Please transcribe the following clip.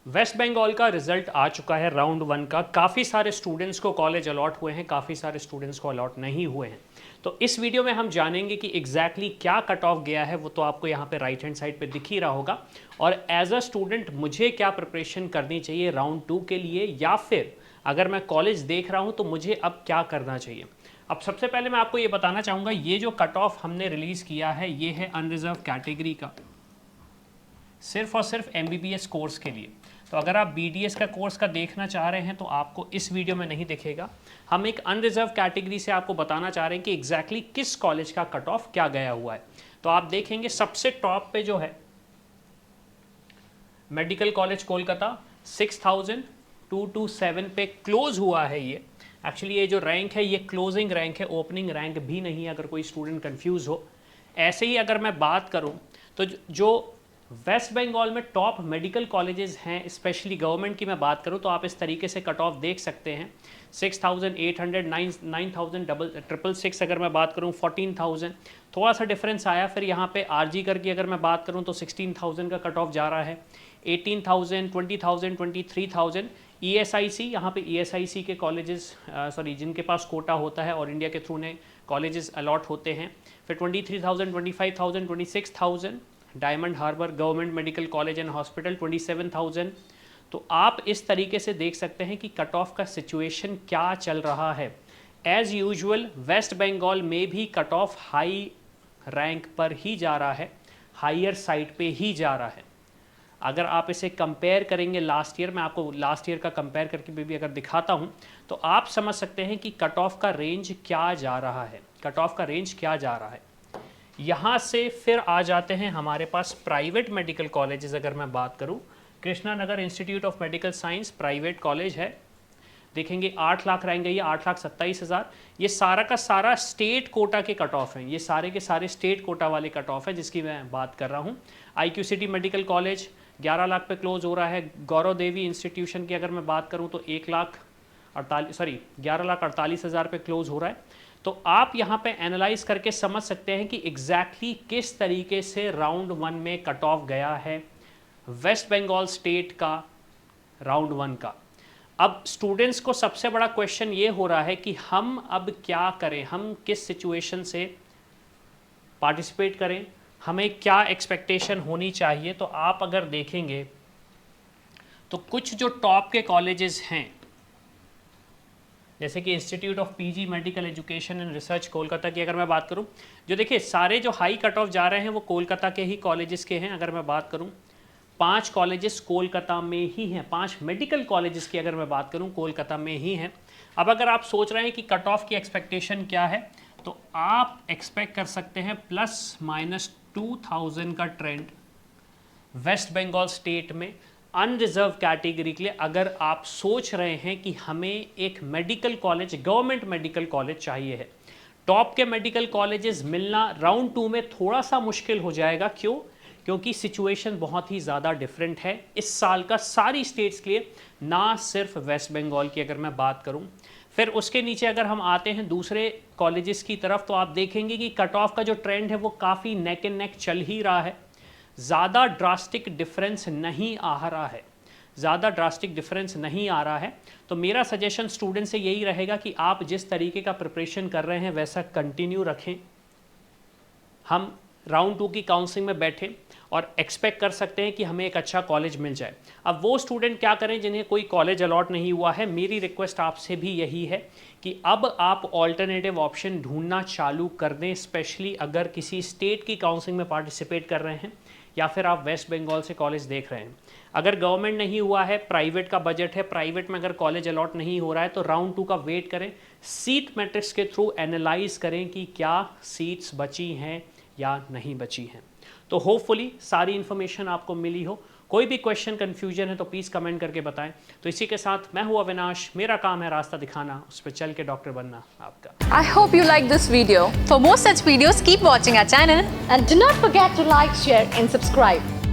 Waste Bengal का result आ चुका है राउंड 1 का। काफ़ी सारे स्टूडेंट्स को कॉलेज अलॉट हुए हैं, काफ़ी सारे स्टूडेंट्स को अलॉट नहीं हुए हैं। तो इस वीडियो में हम जानेंगे कि एग्जैक्टली क्या कट ऑफ गया है। वो तो आपको यहाँ पे राइट हैंड साइड पे दिख ही रहा होगा। और एज अ स्टूडेंट मुझे क्या प्रिपरेशन करनी चाहिए राउंड 2 के लिए, या फिर अगर मैं कॉलेज देख रहा हूँ तो मुझे अब क्या करना चाहिए। अब सबसे पहले मैं आपको ये बताना चाहूँगा, ये जो कट ऑफ हमने रिलीज़ किया है ये है अनरिजर्व कैटेगरी का, सिर्फ और सिर्फ MBBS कोर्स के लिए। तो अगर आप BDS का कोर्स का देखना चाह रहे हैं तो आपको इस वीडियो में नहीं दिखेगा। हम एक अनरिजर्व कैटेगरी से आपको बताना चाह रहे हैं कि एग्जैक्टली किस कॉलेज का कट ऑफ क्या गया हुआ है। तो आप देखेंगे सबसे टॉप पे जो है मेडिकल कॉलेज कोलकाता 6227 पे क्लोज हुआ है। ये एक्चुअली ये जो रैंक है ये क्लोजिंग रैंक है, ओपनिंग रैंक भी नहीं है, अगर कोई स्टूडेंट कंफ्यूज हो। ऐसे ही अगर मैं बात करूं तो जो वेस्ट बंगाल में टॉप मेडिकल कॉलेजेस हैं, स्पेशली गवर्नमेंट की मैं बात करूं तो आप इस तरीके से कट ऑफ देख सकते हैं। 6800, 9666, अगर मैं बात करूं 14,000, थोड़ा सा डिफरेंस आया। फिर यहाँ पे RG करके अगर मैं बात करूं तो 16,000 का कट ऑफ जा रहा है। 18,000, 20,000, 23,000। ESIC, यहाँ पे ESIC के कॉलेजेस जिनके पास कोटा होता है और इंडिया के थ्रू ने कॉलेजेस अलॉट होते हैं। फिर 23,000, 25,000, 26,000। Diamond Harbour government medical college and hospital 27,000। तो आप इस तरीके से देख सकते हैं कि कट ऑफ का सिचुएशन क्या चल रहा है। एज यूजुअल वेस्ट बंगाल में भी कट ऑफ हाई रैंक पर ही जा रहा है, हायर साइड पे ही जा रहा है। अगर आप इसे कंपेयर करेंगे लास्ट ईयर, मैं आपको लास्ट ईयर का कंपेयर करके भी अगर दिखाता हूं तो आप समझ सकते हैं कि कट ऑफ का रेंज क्या जा रहा है, कट ऑफ का रेंज क्या जा रहा है। यहाँ से फिर आ जाते हैं हमारे पास प्राइवेट मेडिकल कॉलेजेस। अगर मैं बात करूँ, Krishna Nagar institute of medical science private college है, देखेंगे 8 लाख रैंक गई है, 8,27,000। ये सारा का सारा स्टेट कोटा के कट ऑफ हैं, ये सारे के सारे स्टेट कोटा वाले कट ऑफ है जिसकी मैं बात कर रहा हूँ। IQCT मेडिकल कॉलेज 11 लाख पे क्लोज हो रहा है। गौरव देवी इंस्टीट्यूशन की अगर मैं बात करूँ तो 11,48,000 पे क्लोज हो रहा है। तो आप यहाँ पे एनालाइज करके समझ सकते हैं कि एग्जैक्टली किस तरीके से राउंड 1 में कट ऑफ गया है वेस्ट बंगाल स्टेट का राउंड 1 का। अब स्टूडेंट्स को सबसे बड़ा क्वेश्चन ये हो रहा है कि हम अब क्या करें, हम किस सिचुएशन से पार्टिसिपेट करें, हमें क्या एक्सपेक्टेशन होनी चाहिए। तो आप अगर देखेंगे तो कुछ जो टॉप के कॉलेजेस हैं, जैसे कि institute of PG medical education and research Kolkata की अगर मैं बात करूं, जो देखिए सारे जो हाई कट ऑफ जा रहे हैं वो कोलकाता के ही कॉलेजेस के हैं। अगर मैं बात करूं 5 कॉलेजेस कोलकाता में ही हैं, 5 मेडिकल कॉलेजेस की अगर मैं बात करूं कोलकाता में ही हैं। अब अगर आप सोच रहे हैं कि कट ऑफ की एक्सपेक्टेशन क्या है, तो आप एक्सपेक्ट कर सकते हैं ±2,000 का ट्रेंड वेस्ट बंगाल स्टेट में अनरिजर्व कैटेगरी के लिए। अगर आप सोच रहे हैं कि हमें एक medical college, government medical college चाहिए है, टॉप के मेडिकल कॉलेजेस मिलना राउंड 2 में थोड़ा सा मुश्किल हो जाएगा। क्यों? क्योंकि सिचुएशन बहुत ही ज़्यादा डिफरेंट है इस साल का सारी स्टेट्स के लिए, ना सिर्फ वेस्ट बंगाल की अगर मैं बात करूं। फिर उसके नीचे अगर हम आते हैं दूसरे कॉलेजेस की तरफ तो आप देखेंगे कि कट ऑफ का जो ट्रेंड है वो काफ़ी नेक एंड नेक चल ही रहा है, ज़्यादा ड्रास्टिक डिफरेंस नहीं आ रहा है, ज़्यादा ड्रास्टिक डिफरेंस नहीं आ रहा है। तो मेरा सजेशन स्टूडेंट से यही रहेगा कि आप जिस तरीके का प्रिपरेशन कर रहे हैं वैसा कंटिन्यू रखें। हम राउंड 2 की काउंसलिंग में बैठे और एक्सपेक्ट कर सकते हैं कि हमें एक अच्छा कॉलेज मिल जाए। अब वो स्टूडेंट क्या करें जिन्हें कोई कॉलेज अलॉट नहीं हुआ है, मेरी रिक्वेस्ट आपसे भी यही है कि अब आप ऑल्टरनेटिव ऑप्शन ढूंढना चालू कर दें, स्पेशली अगर किसी स्टेट की काउंसलिंग में पार्टिसिपेट कर रहे हैं या फिर आप वेस्ट बंगाल से कॉलेज देख रहे हैं। अगर गवर्नमेंट नहीं हुआ है, प्राइवेट का बजट है, प्राइवेट में अगर कॉलेज अलॉट नहीं हो रहा है तो राउंड 2 का वेट करें, सीट मैट्रिक्स के थ्रू एनालाइज करें कि क्या सीट्स बची हैं या नहीं बची हैं। तो होपफुली सारी इन्फॉर्मेशन आपको मिली हो। कोई भी क्वेश्चन कन्फ्यूजन है तो प्लीज़ कमेंट करके बताएं। तो इसी के साथ मैं हूं अविनाश, मेरा काम है रास्ता दिखाना, उस पर चल के डॉक्टर बनना आपका। I hope you like this video. For more such videos, keep watching our channel. And do not forget to like, share and subscribe.